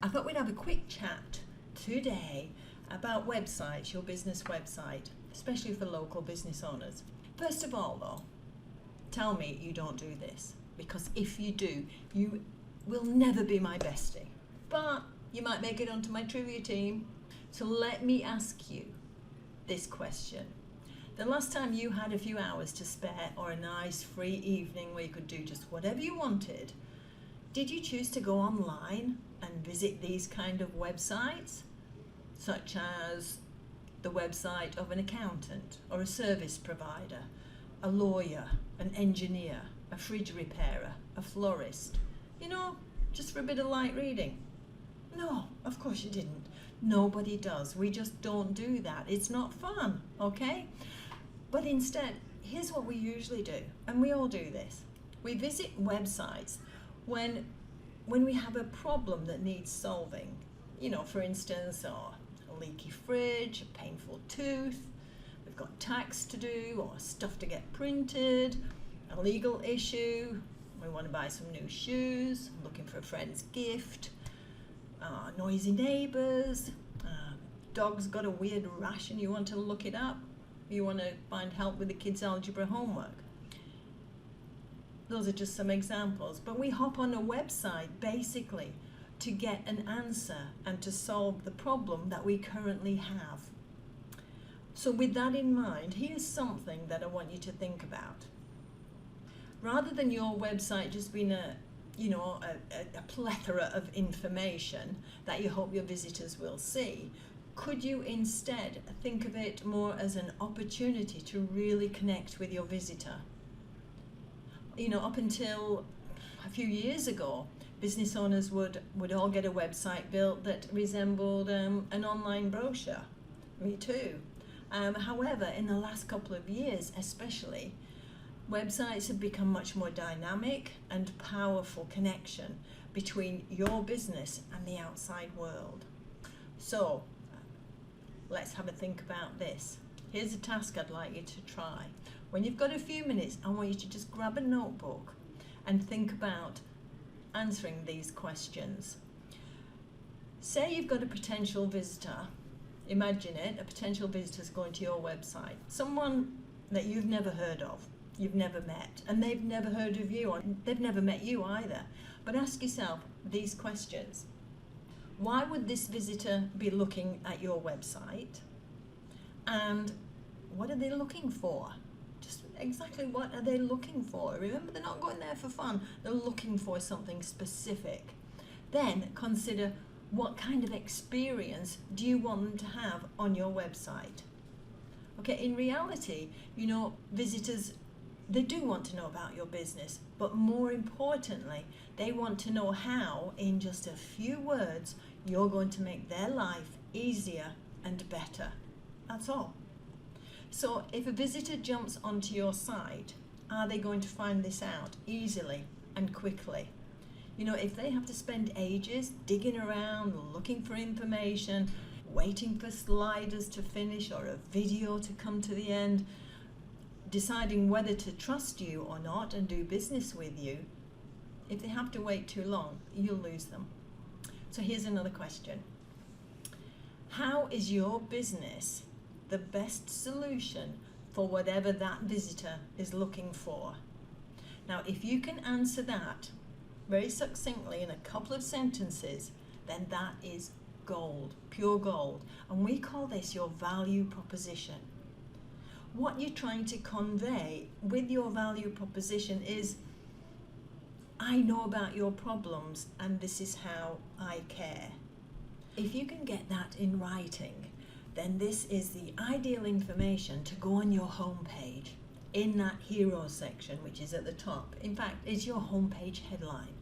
I thought we'd have a quick chat today about websites, your business website, especially for local business owners. First of all though, tell me you don't do this, because if you do, you will never be my bestie. But you might make it onto my trivia team. So let me ask you this question. The last time you had a few hours to spare, or a nice free evening where you could do just whatever you wanted, did you choose to go online and visit these kind of websites, such as the website of an accountant or a service provider, a lawyer, an engineer, a fridge repairer, a florist, just for a bit of light reading? No, of course you didn't. Nobody does. We just don't do that. It's not fun, okay? But instead, here's what we usually do, and we all do this. We visit websites when we have a problem that needs solving. For instance, a leaky fridge, a painful tooth, we've got tax to do, or stuff to get printed, a legal issue, we want to buy some new shoes, looking for a friend's gift, noisy neighbours, dog's got a weird rash and you want to look it up, you want to find help with the kids' algebra homework. Those are just some examples, but we hop on a website basically to get an answer and to solve the problem that we currently have. So with that in mind, here's something that I want you to think about. Rather than your website just being a plethora of information that you hope your visitors will see, could you instead think of it more as an opportunity to really connect with your visitor? Up until a few years ago, business owners would all get a website built that resembled an online brochure. Me too. However, in the last couple of years especially, websites have become much more dynamic and powerful connection between your business and the outside world. So let's have a think about this. Here's a task I'd like you to try. When you've got a few minutes, I want you to just grab a notebook and think about answering these questions. Say you've got a potential visitor. Imagine it, a potential visitor's going to your website. Someone that you've never heard of, you've never met, and they've never heard of you, or they've never met you either. But ask yourself these questions. Why would this visitor be looking at your website? And what are they looking for? Just exactly what are they looking for? Remember, they're not going there for fun. They're looking for something specific. Then consider, what kind of experience do you want them to have on your website? Okay, in reality, visitors, they do want to know about your business, but more importantly, they want to know how, in just a few words, you're going to make their life easier and better. That's all. So if a visitor jumps onto your site, are they going to find this out easily and quickly? If they have to spend ages digging around, looking for information, waiting for sliders to finish or a video to come to the end, deciding whether to trust you or not and do business with you, if they have to wait too long, you'll lose them. So here's another question. How is your business the best solution for whatever that visitor is looking for? Now, if you can answer that very succinctly in a couple of sentences, then that is gold, pure gold. And we call this your value proposition. What you're trying to convey with your value proposition is, I know about your problems and this is how I care. If you can get that in writing, then this is the ideal information to go on your homepage in that hero section, which is at the top. In fact, it's your homepage headline.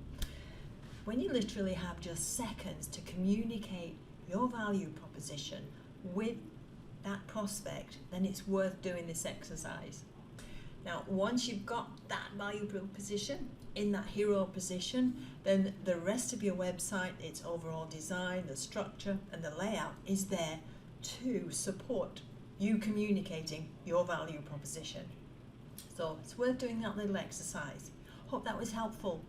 When you literally have just seconds to communicate your value proposition with that prospect, then it's worth doing this exercise. Now, once you've got that value proposition in that hero position, then the rest of your website, its overall design, the structure and the layout is there to support you communicating your value proposition. So it's worth doing that little exercise. Hope that was helpful.